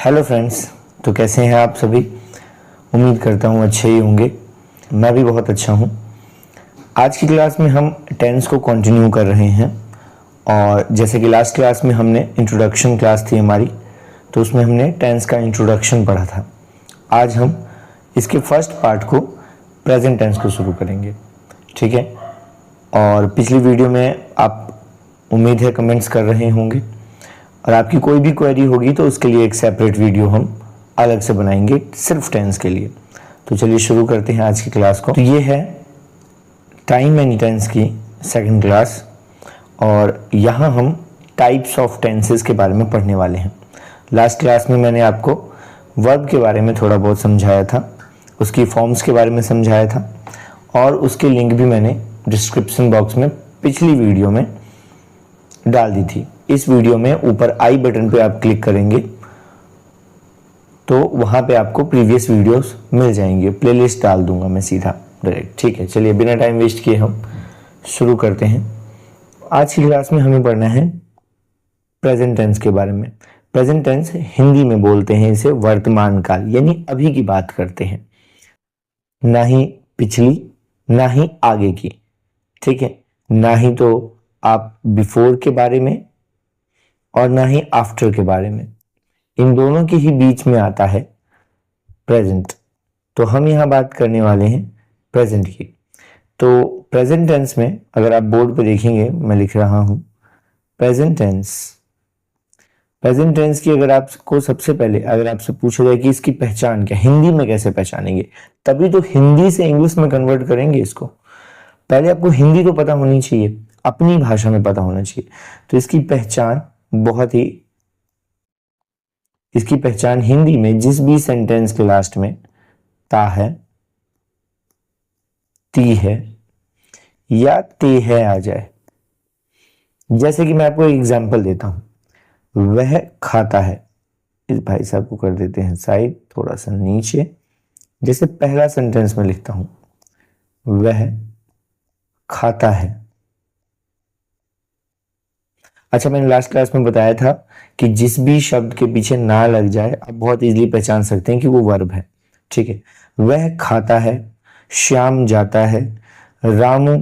Hello friends. तो कैसे हैं आप सभी? उम्मीद करता हूँ अच्छे ही होंगे। मैं भी बहुत अच्छा हूँ। आज की क्लास में हम टेंस को कंटिन्यू कर रहे हैं और जैसे कि लास्ट क्लास में हमने इंट्रोडक्शन क्लास थी हमारी, तो उसमें हमने टेंस का इंट्रोडक्शन पढ़ा था। आज हम इसके फर्स्ट पार्ट को प्रेजेंट टेंस को शुरू करेंगे, ठीक है। और पिछली वीडियो में आप उम्मीद है कमेंट्स कर रहे होंगे और आपकी कोई भी क्वेरी होगी तो उसके लिए एक सेपरेट वीडियो हम अलग से बनाएंगे सिर्फ टेंस के लिए। तो चलिए शुरू करते हैं आज की क्लास को। तो ये है टाइम एंड टेंस की सेकंड क्लास और यहाँ हम टाइप्स ऑफ टेंसेस के बारे में पढ़ने वाले हैं। लास्ट क्लास में मैंने आपको वर्ब के बारे में थोड़ा बहुत समझाया था, उसकी फॉर्म्स के बारे में समझाया था और उसके लिंक भी मैंने डिस्क्रिप्शन बॉक्स में पिछली वीडियो में डाल दी थी। इस वीडियो में ऊपर आई बटन पे आप क्लिक करेंगे तो वहां पे आपको प्रीवियस वीडियोस मिल जाएंगे। प्लेलिस्ट डाल दूंगा मैं सीधा डायरेक्ट, ठीक है। चलिए बिना टाइम वेस्ट किए हम शुरू करते हैं। आज की क्लास में हमें पढ़ना है प्रेजेंट टेंस के बारे में। प्रेजेंट टेंस हिंदी में बोलते हैं इसे वर्तमान काल, यानी अभी की बात करते हैं, ना ही पिछली ना ही आगे की, ठीक है। ना ही तो आप बिफोर के बारे में और ना ही आफ्टर के बारे में, इन दोनों के ही बीच में आता है प्रेजेंट। तो हम यहां बात करने वाले हैं प्रेजेंट की। तो प्रेजेंट टेंस में अगर आप बोर्ड पे देखेंगे, मैं लिख रहा हूं प्रेजेंट टेंस। प्रेजेंट टेंस की अगर आपको सबसे पहले अगर आपसे पूछा जाए कि इसकी पहचान क्या, हिंदी में कैसे पहचानेंगे, तभी तो हिंदी से इंग्लिश में कन्वर्ट करेंगे इसको। पहले आपको हिंदी तो पता होनी चाहिए, अपनी भाषा में पता होना चाहिए। तो इसकी पहचान हिंदी में जिस भी सेंटेंस के लास्ट में ता है, ती है या ते है आ जाए। जैसे कि मैं आपको एक एग्जांपल देता हूं, वह खाता है। इस भाई साहब को कर देते हैं साइड, थोड़ा सा नीचे। जैसे पहला सेंटेंस में लिखता हूं, वह खाता है। अच्छा, मैंने लास्ट क्लास में बताया था कि जिस भी शब्द के पीछे ना लग जाए आप बहुत इजीली पहचान सकते हैं कि वो वर्ब है, ठीक है। वह खाता है, श्याम जाता है, रामू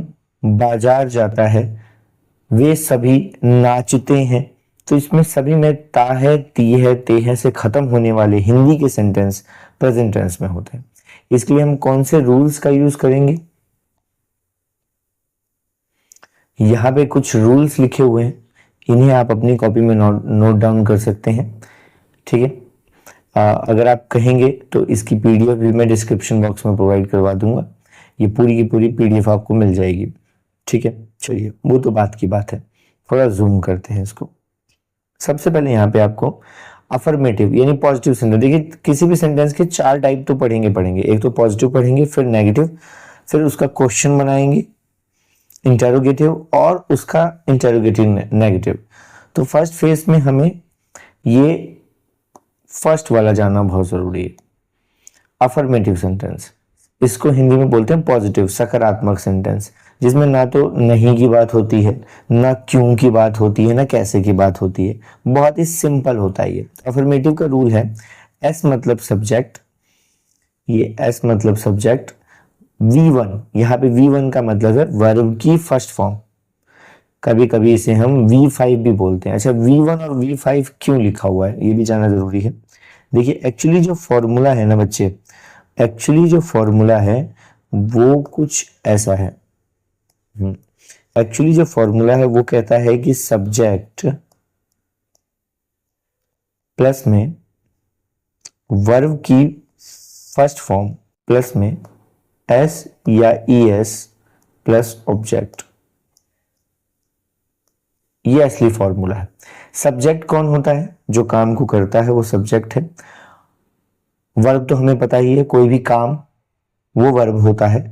बाजार जाता है, वे सभी नाचते हैं। तो इसमें सभी में ता है, ती है, ते है से खत्म होने वाले हिंदी के सेंटेंस प्रेजेंट टेंस में होते हैं। इसके लिए हम कौन से रूल्स का यूज करेंगे? यहां पे कुछ रूल्स लिखे हुए हैं, इन्हें आप अपनी कॉपी में नोट डाउन कर सकते हैं, ठीक है। अगर आप कहेंगे तो इसकी पीडीएफ भी मैं डिस्क्रिप्शन बॉक्स में प्रोवाइड करवा दूंगा। ये पूरी की पूरी पीडीएफ आपको मिल जाएगी, ठीक है। चलिए वो तो बात की बात है, थोड़ा जूम करते हैं इसको। सबसे पहले यहाँ पे आपको अफर्मेटिव यानी पॉजिटिव सेंटेंस, देखिए किसी भी सेंटेंस के चार टाइप तो पढ़ेंगे। एक तो पॉजिटिव पढ़ेंगे, फिर नेगेटिव, फिर उसका क्वेश्चन बनाएंगे इंटेरोगेटिव और उसका इंटेरोगेटिव नेगेटिव। तो फर्स्ट फेज में हमें ये फर्स्ट वाला जानना बहुत जरूरी है, अफर्मेटिव सेंटेंस। इसको हिंदी में बोलते हैं पॉजिटिव, सकारात्मक सेंटेंस, जिसमें ना तो नहीं की बात होती है, ना क्यों की बात होती है, ना कैसे की बात होती है। बहुत ही सिंपल होता है ये। अफर्मेटिव का रूल है एस मतलब सब्जेक्ट, ये एस मतलब सब्जेक्ट, V1, यहाँ पे V1 का मतलब है वर्ब की फर्स्ट फॉर्म। कभी कभी इसे हम V5 भी बोलते हैं। अच्छा, V1 और V5 क्यों लिखा हुआ है ये भी जानना जरूरी है। देखिए एक्चुअली जो फॉर्मूला है ना बच्चे, एक्चुअली जो फॉर्मूला है वो कुछ ऐसा है। एक्चुअली जो फॉर्मूला है वो कहता है कि सब्जेक्ट प्लस में वर्ब की फर्स्ट फॉर्म प्लस में एस या ES प्लस ऑब्जेक्ट, ये असली फॉर्मूला है। सब्जेक्ट कौन होता है? जो काम को करता है वो सब्जेक्ट है। वर्ब तो हमें पता ही है, कोई भी काम वो वर्ब होता है।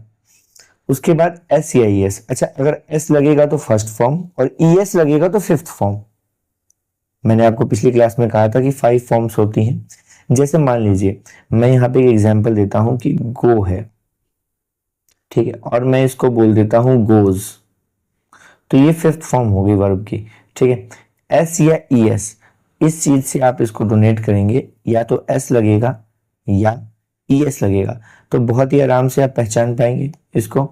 उसके बाद S या ES। अच्छा, अगर S लगेगा तो फर्स्ट फॉर्म और ES लगेगा तो फिफ्थ फॉर्म। मैंने आपको पिछली क्लास में कहा था कि 5 फॉर्म्स होती हैं। जैसे मान लीजिए मैं यहाँ पे एक एग्जांपल देता हूं कि गो है, ठीक है, और मैं इसको बोल देता हूं गोज, तो ये फिफ्थ फॉर्म होगी वर्ब की, ठीक है। S या ES, इस चीज से आप इसको डोनेट करेंगे, या तो एस लगेगा या ई एस लगेगा, तो बहुत ही आराम से आप पहचान पाएंगे इसको।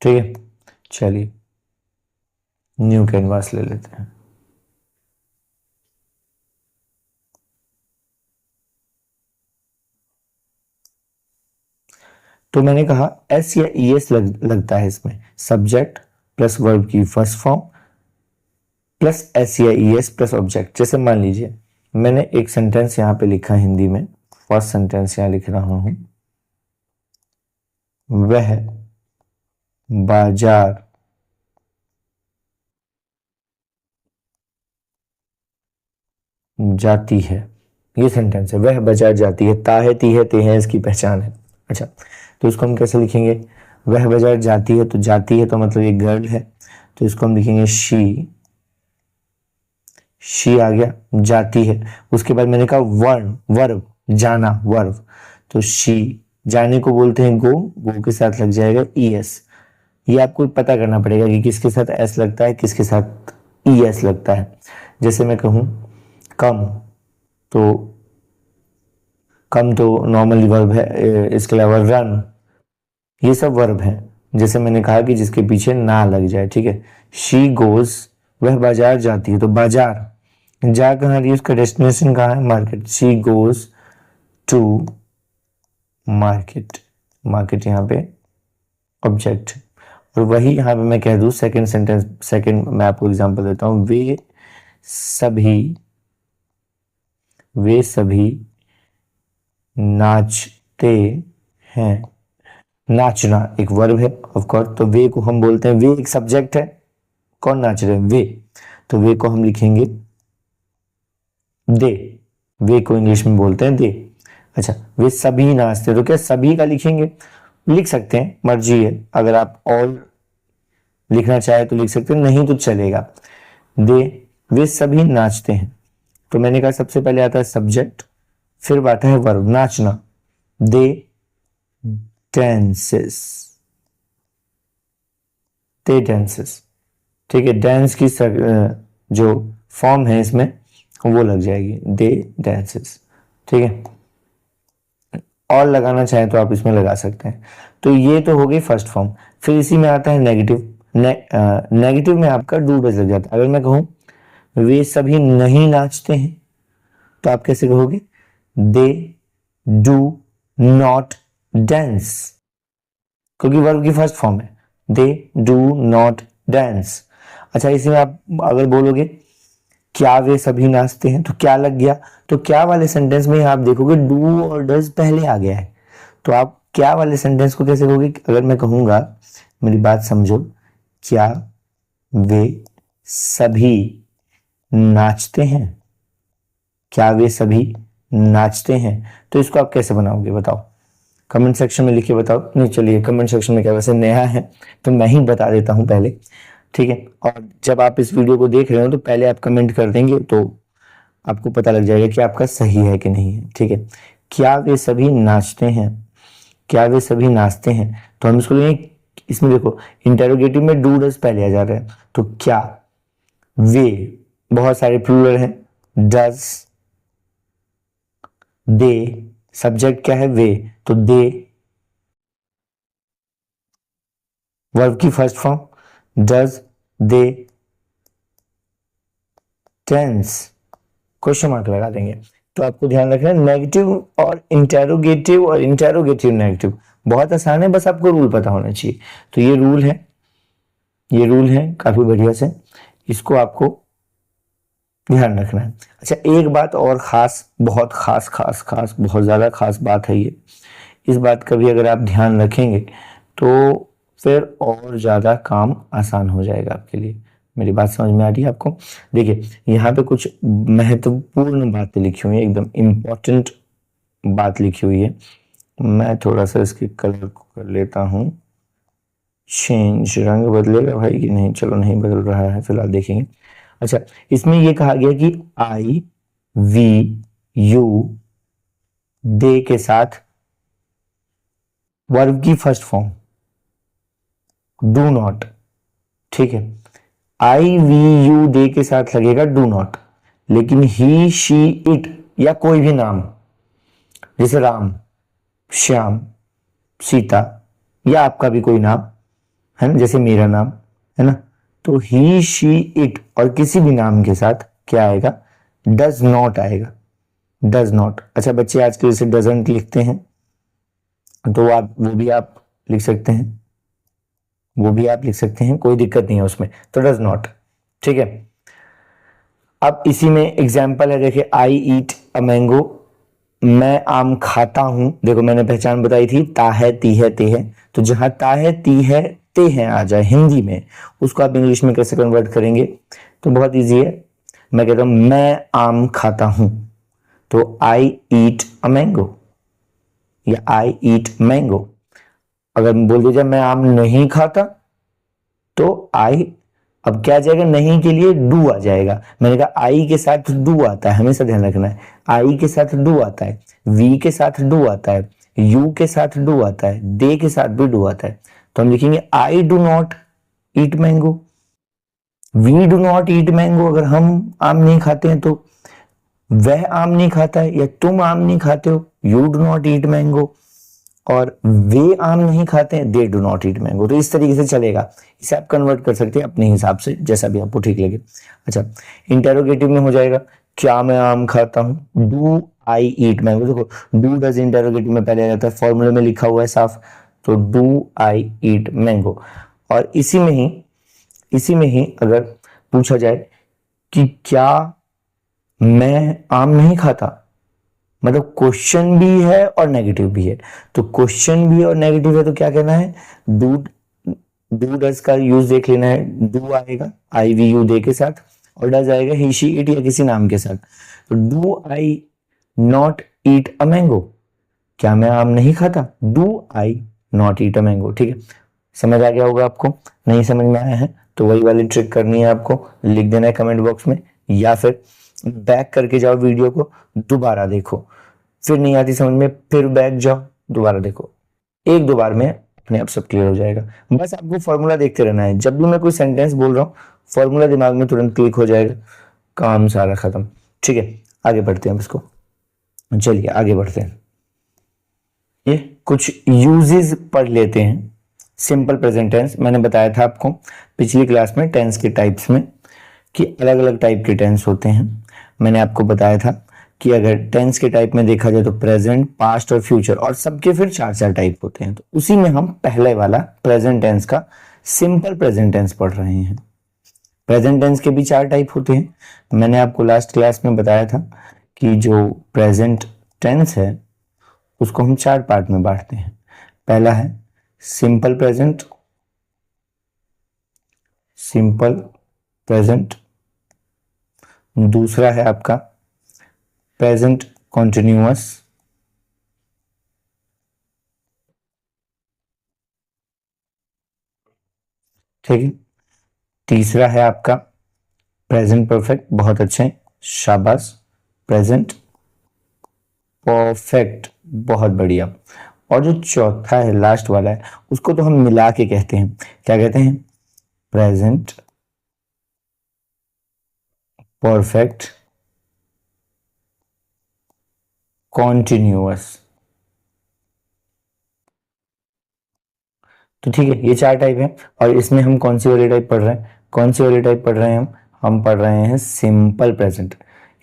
ठीक है, चलिए न्यू कैनवास ले लेते हैं। तो मैंने कहा एस या ई एस लगता है इसमें, सब्जेक्ट प्लस वर्ब की फर्स्ट फॉर्म प्लस एस या ई एस प्लस ऑब्जेक्ट। जैसे मान लीजिए मैंने एक सेंटेंस यहां पे लिखा हिंदी में, फर्स्ट सेंटेंस यहां लिख रहा हूं, वह बाजार जाती है, ये सेंटेंस है, वह बाजार जाती है, ता है ती है ते है इसकी पहचान है। अच्छा, तो इसको हम कैसे लिखेंगे, वह बाजार जाती है, तो जाती है तो मतलब ये गर्ल है, तो इसको हम लिखेंगे शी आ गया, जाती है। उसके बाद मैंने कहा वर्ब जाना, वर्ब, तो शी, जाने को बोलते हैं गो के साथ लग जाएगा ई एस। ये आपको पता करना पड़ेगा कि किसके साथ एस लगता है, किसके साथ ई एस लगता है। जैसे मैं कहूं कम, तो कम तो नॉर्मली वर्ब है, इसके अलावा रन, ये सब वर्ब है। जैसे मैंने कहा कि जिसके पीछे ना लग जाए, ठीक है। शी गोज, वह बाजार जाती है, तो बाजार जा कहाँ रही है, उसका डेस्टिनेशन कहाँ है, market. She goes to market, market यहाँ पे ऑब्जेक्ट। और वही यहाँ पे मैं कह दूँ सेकंड सेंटेंस, सेकंड मैं आपको एग्जांपल देता हूँ, वे सभी नाचते हैं। नाचना एक वर्ब है ऑफ कोर्स, तो वे को हम बोलते हैं, वे एक सब्जेक्ट है, कौन नाच रहे हैं, वे, तो वे को हम लिखेंगे दे, वे को इंग्लिश में बोलते हैं दे। अच्छा, वे सभी नाचते, तो क्या सभी का लिखेंगे, लिख सकते हैं, मर्जी है, अगर आप ऑल लिखना चाहे तो लिख सकते हैं, नहीं तो चलेगा। दे, वे सभी नाचते हैं, तो मैंने कहा सबसे पहले आता है सब्जेक्ट, फिर आता है वर्ब नाचना, दे dances, दे dances, ठीक है। डांस की जो फॉर्म है इसमें वो लग जाएगी, दे dances, ठीक है। और लगाना चाहें तो आप इसमें लगा सकते हैं। तो ये तो हो गई फर्स्ट फॉर्म। फिर इसी में आता है नेगेटिव। नेगेटिव में आपका डू डज लग जाता है। अगर मैं कहूं वे सभी नहीं नाचते हैं, तो आप कैसे कहोगे, दे डू नॉट डांस, क्योंकि वर्ब की फर्स्ट फॉर्म है, दे डू नॉट डांस। अच्छा, इसी में आप अगर बोलोगे क्या वे सभी नाचते हैं, तो क्या लग गया, तो क्या वाले सेंटेंस में आप देखोगे डू और डज पहले आ गया है, तो आप क्या वाले सेंटेंस को कैसे कहोगे। अगर मैं कहूंगा, मेरी बात समझो, क्या वे सभी नाचते हैं, क्या वे सभी नाचते हैं, तो इसको आप कैसे बनाओगे बताओ, कमेंट सेक्शन में लिख के बताओ। नहीं चलिए, कमेंट सेक्शन में क्या, वैसे नया है तो मैं ही बता देता हूं पहले, ठीक है। और जब आप इस वीडियो को देख रहे हो तो पहले आप कमेंट कर देंगे, तो आपको पता लग जाएगा कि आपका सही है कि नहीं है, ठीक है। क्या वे सभी नाचते हैं, क्या वे सभी नाचते हैं, तो हम इसको लेंगे, इसमें देखो इंटेरोगेटिव में डू डज पहले आ जा रहा है, तो क्या वे, बहुत सारे प्लूरल हैं, डज, दे, सब्जेक्ट क्या है वे, तो दे, वर्ब की first form does, they, tense, question mark लगा देंगे। तो आपको ध्यान रखना है नेगेटिव और इंटेरोगेटिव नेगेटिव बहुत आसान है, बस आपको रूल पता होना चाहिए। तो ये रूल है काफी बढ़िया से, इसको आपको ध्यान रखना है। अच्छा, एक बात और खास, बहुत खास बहुत ज्यादा खास बात है ये, इस बात का भी अगर आप ध्यान रखेंगे तो फिर और ज्यादा काम आसान हो जाएगा आपके लिए। मेरी बात समझ में आ रही है आपको। देखिए यहाँ पे कुछ महत्वपूर्ण बातें लिखी हुई है, एकदम इंपॉर्टेंट बात लिखी हुई है। मैं थोड़ा सा इसके कलर को कर लेता हूँ चेंज, रंग बदलेगा भाई कि नहीं, चलो नहीं बदल रहा है फिलहाल, देखेंगे। अच्छा, इसमें ये कहा गया कि आई वी यू दे के साथ वर्ब की फर्स्ट फॉर्म डू नॉट, ठीक है। आई वी यू दे के साथ लगेगा डू नॉट, लेकिन ही शी इट या कोई भी नाम जैसे राम, श्याम, सीता या आपका भी कोई नाम है ना, जैसे मेरा नाम है ना, तो ही शी इट और किसी भी नाम के साथ क्या आएगा, डज नॉट आएगा, डज नॉट। अच्छा बच्चे आजकल जैसे डजंट लिखते हैं तो आप वो भी आप लिख सकते हैं, वो भी आप लिख सकते हैं, कोई दिक्कत नहीं है उसमें, तो डज नॉट, ठीक है। अब इसी में एग्जाम्पल है, देखिए आई ईट अ मैंगो, मैं आम खाता हूं। देखो मैंने पहचान बताई थी, ता है, ती है, ते है, तो जहां ता है, ती है, ते है आ जाए हिंदी में, उसको आप इंग्लिश में कैसे कन्वर्ट करेंगे, तो बहुत इजी है। मैं कहता हूं मैं आम खाता हूं, तो आई ईट अ मैंगो या आई ईट मैंगो। अगर बोल दीजिए मैं आम नहीं खाता, तो आई, अब क्या आ जाएगा, नहीं के लिए डू आ जाएगा। मैंने कहा आई के साथ डू आता है, हमेशा ध्यान रखना है, आई के साथ डू आता है, वी के साथ डू आता है, यू के साथ डू आता है, दे के साथ भी डू आता है। तो हम लिखेंगे I do not eat mango, we do not eat mango. अगर हम आम नहीं खाते हैं तो वह आम नहीं खाता है, या तुम आम नहीं खाते हो, you do not eat mango, और वे आम नहीं खाते हैं, they do not eat mango. तो इस तरीके से चलेगा, इसे आप कन्वर्ट कर सकते हैं अपने हिसाब से, जैसा भी आपको ठीक लगे। अच्छा इंटेरोगेटिव में हो जाएगा, क्या मैं आम खाता हूं, डू आई ईट मैंगो। देखो डू डज इंटेरोगेटिव में पहले आ जाता है, फॉर्मूले में लिखा हुआ है साफ, तो डू आई ईट मैंगो। और इसी में ही अगर पूछा जाए कि क्या मैं आम नहीं खाता, मतलब क्वेश्चन भी है और नेगेटिव भी है, तो क्वेश्चन भी और नेगेटिव है तो क्या कहना है, डू, डू डज का यूज देख लेना है, डू आएगा आई वी यू दे के साथ, और डज आएगा ही शी इट या किसी नाम के साथ। तो do I not eat a mango, क्या मैं आम नहीं खाता, do I not eat a mango, ठीक है। समझ आ गया होगा आपको, नहीं समझ में आया है तो वही वाली ट्रिक करनी है आपको, लिख देना है कमेंट बॉक्स में, या फिर बैक करके जाओ वीडियो को, दोबारा देखो, फिर नहीं आती समझ में फिर बैक जाओ दोबारा देखो, एक दो बार में अपने आप सब क्लियर हो जाएगा। बस आपको फॉर्मूला देखते रहना है, जब भी मैं कोई सेंटेंस बोल रहा हूँ फॉर्मूला दिमाग में तुरंत क्लिक हो जाएगा, काम सारा खत्म, ठीक है। आगे बढ़ते हैं इसको, चलिए आगे बढ़ते हैं, ये कुछ यूजेस पढ़ लेते हैं। सिंपल प्रेजेंट टेंस, मैंने बताया था आपको पिछली क्लास में टेंस के टाइप्स में कि अलग अलग टाइप के टेंस होते हैं। मैंने आपको बताया था कि अगर टेंस के टाइप में देखा जाए तो प्रेजेंट, पास्ट और फ्यूचर, और सबके फिर चार चार टाइप होते हैं। तो उसी में हम पहले वाला प्रेजेंट टेंस का सिंपल प्रेजेंट टेंस पढ़ रहे हैं। प्रेजेंट टेंस के भी चार टाइप होते हैं। मैंने आपको लास्ट क्लास में बताया था कि जो प्रेजेंट टेंस है उसको हम चार पार्ट में बांटते हैं। पहला है सिंपल प्रेजेंट, सिंपल प्रेजेंट, दूसरा है आपका प्रेजेंट कॉन्टिन्यूअस, ठीक है, तीसरा है आपका प्रेजेंट परफेक्ट, बहुत अच्छे शाबाश, प्रेजेंट परफेक्ट बहुत बढ़िया, और जो चौथा है लास्ट वाला है उसको तो हम मिला के कहते हैं, क्या कहते हैं, प्रेजेंट परफेक्ट कॉन्टिन्यूअस। तो ठीक है, ये चार टाइप है, और इसमें हम कौन सी वाली टाइप पढ़ रहे हैं, कौन सी वाली टाइप पढ़ रहे हैं हम पढ़ रहे हैं सिंपल प्रेजेंट।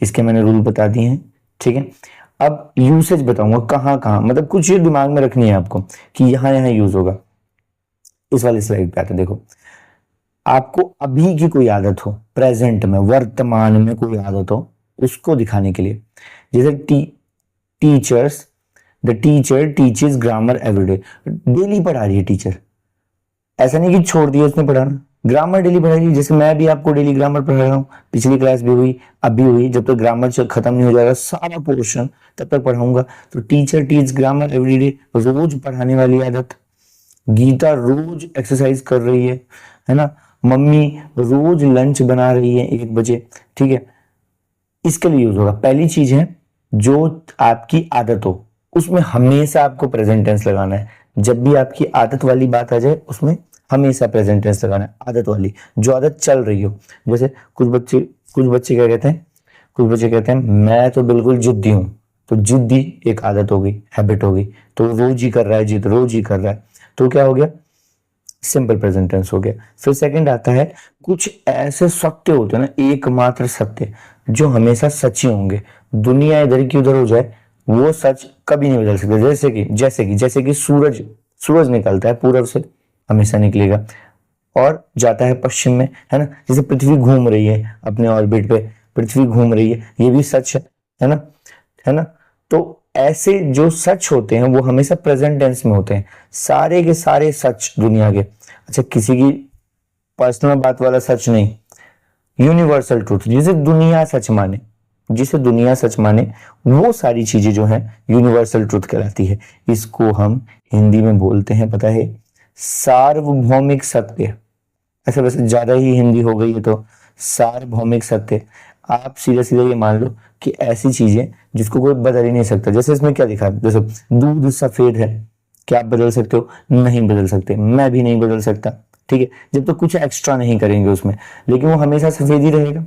इसके मैंने रूल बता दिए हैं, ठीक है। अब यूसेज बताऊंगा कहाँ कहाँ, मतलब कुछ ये दिमाग में रखनी है आपको कि यहाँ यहाँ यूज होगा। इस वाली स्लाइड पे आते देखो, आपको अभी की कोई आदत हो, प्रेजेंट में वर्तमान में कोई आदत हो, उसको दिखाने के लिए, जैसे teachers, the teacher teaches grammar everyday, daily पढ़ा रही है टीचर, ऐसा नहीं कि छोड़ दिया उसने पढ़ाना, ग्रामर डेली पढ़ा रही है। जैसे मैं भी आपको डेली ग्रामर पढ़ा रहा हूँ, पिछली क्लास भी हुई, अभी हुई, जब तक ग्रामर खत्म नहीं हो जाएगा सारा पोर्शन तब तक पढ़ाऊंगा। तो टीचर टीच ग्रामर एवरीडे, रोज पढ़ाने वाली आदत। गीता रोज एक्सरसाइज कर रही है ना। मम्मी रोज लंच बना रही है 1 बजे, ठीक है। इसके लिए यूज होगा। पहली चीज है जो आपकी आदत हो उसमें हमेशा आपको प्रेजेंट टेंस लगाना है। जब भी आपकी आदत वाली बात आ जाए उसमें हमेशा प्रेजेंट टेंस लगाना है, आदत वाली, जो आदत चल रही हो। जैसे कुछ बच्चे क्या कहते हैं, कुछ बच्चे कहते हैं मैं तो बिल्कुल जिद्दी हूं, तो जिद्दी एक आदत हो गई, हैबिट हो गई, तो रोज ही कर रहा है जिद, रोज ही कर रहा है, तो क्या हो गया, सिंपल प्रेजेंट टेंस हो गया। फिर सेकंड आता है, कुछ ऐसे सत्य होते हैं ना, एकमात्र सत्य जो हमेशा सच ही होंगे, दुनिया इधर की उधर हो जाए वो सच कभी नहीं बदल सकते। जैसे कि सूरज निकलता है पूरब से, हमेशा निकलेगा और जाता है पश्चिम में, है ना। जैसे पृथ्वी घूम रही है अपने ऑर्बिट पे, पृथ्वी घूम रही है, ये भी सच है ना, है ना। तो ऐसे जो सच होते हैं वो हमेशा प्रेजेंट टेंस में होते हैं, सारे के सारे सच दुनिया के। अच्छा, किसी की पर्सनल बात वाला सच नहीं, यूनिवर्सल ट्रूथ, जिसे दुनिया सच माने वो सारी चीजें जो हैं यूनिवर्सल ट्रूथ कहलाती है। इसको हम हिंदी में बोलते हैं, पता है, सार्वभौमिक सत्य। ऐसे वैसे ज्यादा ही हिंदी हो गई है तो सार्वभौमिक सत्य। आप सीधे सीधे ये मान लो कि ऐसी चीजें जिसको कोई बदल ही नहीं सकता। जैसे इसमें क्या लिखा है, जैसे दूध सफेद है, क्या आप बदल सकते हो? नहीं बदल सकते, मैं भी नहीं बदल सकता, ठीक है, जब तक कुछ एक्स्ट्रा नहीं करेंगे उसमें, लेकिन वो हमेशा सफेद ही रहेगा।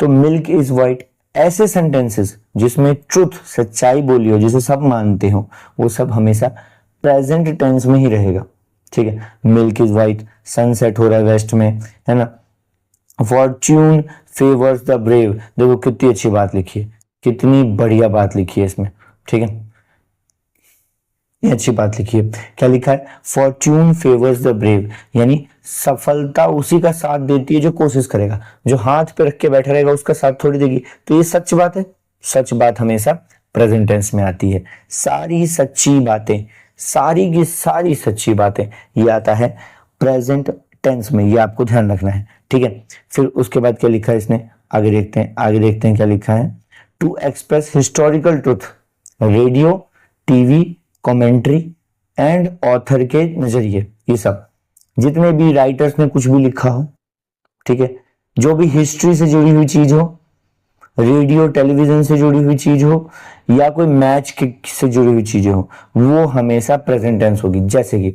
तो मिल्क इज व्हाइट, ऐसे सेंटेंसेस जिसमें ट्रुथ, सच्चाई बोली हो, जिसे सब मानते हो, वो सब हमेशा प्रेजेंट टेंस में ही रहेगा, ठीक है। मिल्क इज व्हाइट, सनसेट हो रहा है वेस्ट में, है ना। फॉर्च्यून फेवर्स द ब्रेव, देखो कितनी अच्छी बात लिखी है, कितनी बढ़िया बात लिखी है इसमें, ठीक है, ये अच्छी बात लिखी है। क्या लिखा है? फॉर्च्यून फेवर्स द ब्रेव, यानी सफलता उसी का साथ देती है जो कोशिश करेगा, जो हाथ पे रख के बैठा रहेगा उसका साथ थोड़ी देगी। तो ये सच बात है, सच बात हमेशा प्रेजेंट टेंस में आती है। सारी सच्ची बातें, सारी की सारी सच्ची बातें, ये आता है प्रेजेंट टेंस में, ये आपको ध्यान रखना है, ठीक है। फिर उसके बाद क्या लिखा है इसने, आगे देखते हैं क्या लिखा है। To express historical truth, radio, TV, commentary and author के नजरिए, ये सब जितने भी राइटर्स ने कुछ भी लिखा हो, ठीक है, जो भी हिस्ट्री से जुड़ी हुई चीज हो, रेडियो टेलीविजन से जुड़ी हुई चीज हो, या कोई मैच के से जुड़ी हुई चीजें हो, वो हमेशा प्रेजेंट टेंस होगी। जैसे कि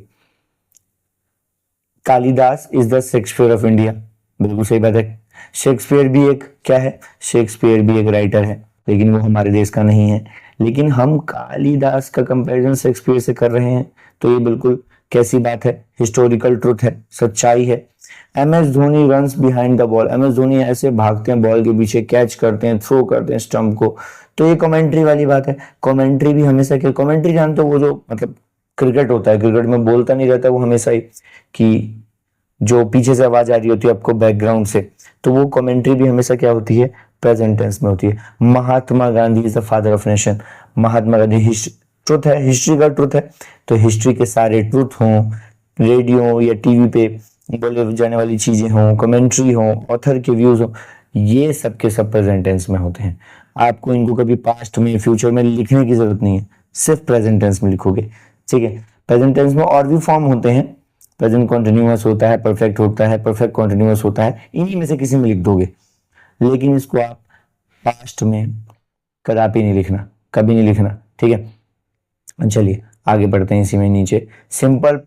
Kalidas is the Shakespeare of India, बिल्कुल सही बात है। शेक्सपियर भी एक क्या है, शेक्सपियर भी एक राइटर है, लेकिन वो हमारे देश का नहीं है। लेकिन हम कालिदास का कंपैरिजन शेक्सपियर से कर रहे हैं, तो ये बिल्कुल कैसी बात है, हिस्टोरिकल ट्रुथ है, सच्चाई है। M S Dhoni runs behind the ball, M S Dhoni ऐसे भागते हैं बॉल के पीछे, कैच करते हैं, थ्रो करते हैं स्टंप को, तो ये कमेंट्री वाली बात है। कमेंट्री भी हमेशा क्या, कमेंट्री जानते हो, वो जो मतलब क्रिकेट होता है, क्रिकेट में बोलता नहीं रहता वो हमेशा ही, कि जो पीछे से आवाज आ रही होती है आपको बैकग्राउंड से, तो वो कमेंट्री भी हमेशा क्या होती है, प्रेजेंट टेंस में होती है। Mahatma Gandhi is the father of nation, Mahatma Gandhi truth है, हिस्ट्री का ट्रुथ है, तो हिस्ट्री के सारे ट्रुथ हों, रेडियो या टीवी पे बोले जाने वाली चीजें हों, कमेंट्री हो, ऑथर के व्यूज हो, ये सब के सब प्रेजेंट टेंस में होते हैं। आपको इनको कभी पास्ट में, फ्यूचर में लिखने की जरूरत नहीं है, सिर्फ प्रेजेंट टेंस में लिखोगे, ठीक है। प्रेजेंट टेंस में और भी फॉर्म होते हैं, प्रेजेंट कॉन्टिन्यूअस होता है, परफेक्ट होता है, परफेक्ट कॉन्टिन्यूअस होता है, इन्हीं में से किसी में लिख दोगे, लेकिन इसको आप पास्ट में कदापि नहीं लिखना, कभी नहीं लिखना, ठीक है। चलिए आगे बढ़ते हैं, इसी में नीचे सिंपल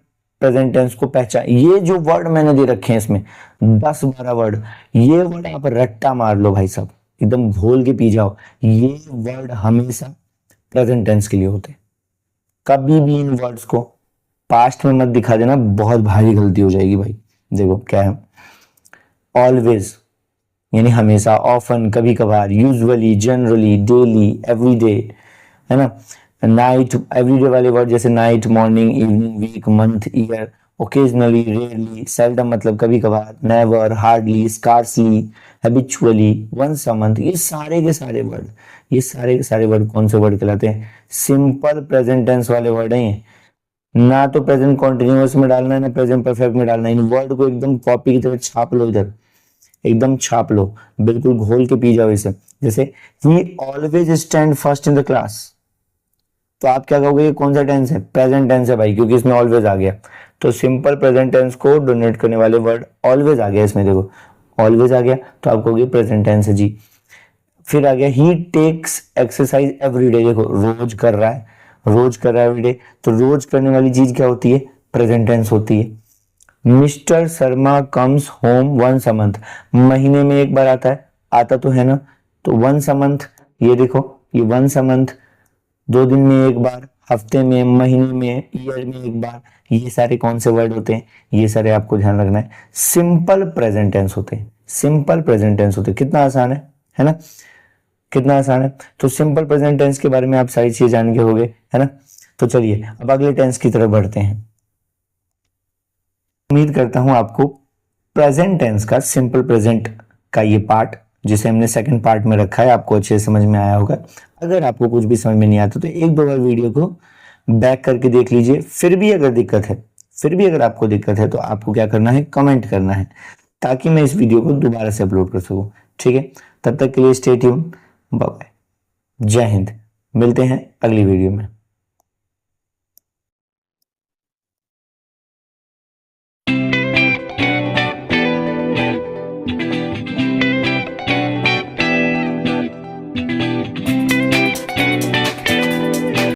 प्रेजेंट टेंस को पहचान, ये जो वर्ड मैंने दे रखे हैं इसमें 10-12 वर्ड, ये वर्ड आप रट्टा मार लो भाई साहब, एकदम घोल के पी जाओ, ये वर्ड हमेशा प्रेजेंट टेंस के लिए होते हैं। कभी भी इन वर्ड्स को पास्ट में मत दिखा देना, बहुत भारी गलती हो जाएगी भाई। देखो क्या है, ऑलवेज यानी हमेशा, ऑफन कभी कभार, यूजुअली, जनरली, डेली, एवरीडे, है ना। नाइट, एवरीडे वाले वर्ड जैसे night, morning, evening, week, month, year, occasionally, rarely, seldom मतलब कभी कभार, never, hardly, scarcely, habitually, once a month, ये सारे के सारे वर्ड, ये सारे के सारे वर्ड कौन से वर्ड कहलाते हैं? सिंपल प्रेजेंट टेंस वाले वर्ड हैं। ना तो प्रेजेंट कॉन्टिन्यूअस में डालना है, ना प्रेजेंट परफेक्ट में डालना है। इन वर्ड को एकदम कॉपी की तरह छाप लो, इधर एकदम छाप लो, बिल्कुल घोल के पी जाओ इसे। जैसे ही always stand first in the class, तो आप क्या कहोगे, ये कौन सा टेंस है? प्रेजेंट टेंस है भाई, क्योंकि इसमें ऑलवेज आ गया। तो सिंपल प्रेजेंट टेंस को डोनेट करने वाले वर्ड ऑलवेज आ गया इसमें, देखो ऑलवेज आ गया, तो आप कहोगे प्रेजेंट टेंस है जी। फिर आ गया ही टेक्स एक्सरसाइज एवरी डे, देखो रोज कर रहा है, रोज कर रहा है एवरीडे, तो रोज करने वाली चीज क्या होती है? प्रेजेंट टेंस होती है। Mister Sharma comes home once a month, महीने में एक बार आता है, आता तो है ना, तो वंस अ मंथ, ये देखो ये वंस अ मंथ, 2 दिन में एक बार, हफ्ते में, महीने में, ईयर में एक बार, ये सारे कौन से वर्ड होते हैं? ये सारे आपको ध्यान रखना है, सिंपल प्रेजेंट टेंस होते हैं, सिंपल प्रेजेंट टेंस होते हैं। कितना आसान है ना? कितना आसान है। तो सिंपल प्रेजेंट टेंस के बारे में आप सारी चीजें जान गए होंगे, है ना? तो चलिए अब अगले टेंस की तरफ बढ़ते हैं। उम्मीद करता हूं आपको प्रेजेंट टेंस का, सिंपल प्रेजेंट का ये पार्ट, जिसे हमने सेकंड पार्ट में रखा है, आपको अच्छे से समझ में आया होगा। अगर आपको कुछ भी समझ में नहीं आता तो एक दो बार वीडियो को बैक करके देख लीजिए। फिर भी अगर दिक्कत है, फिर भी अगर आपको दिक्कत है, तो आपको क्या करना है? कमेंट करना है, ताकि मैं इस वीडियो को दोबारा से अपलोड कर सकूं। ठीक है, तब तक के लिए स्टे ट्यून, बाय बाय, जय हिंद। मिलते हैं अगली वीडियो में।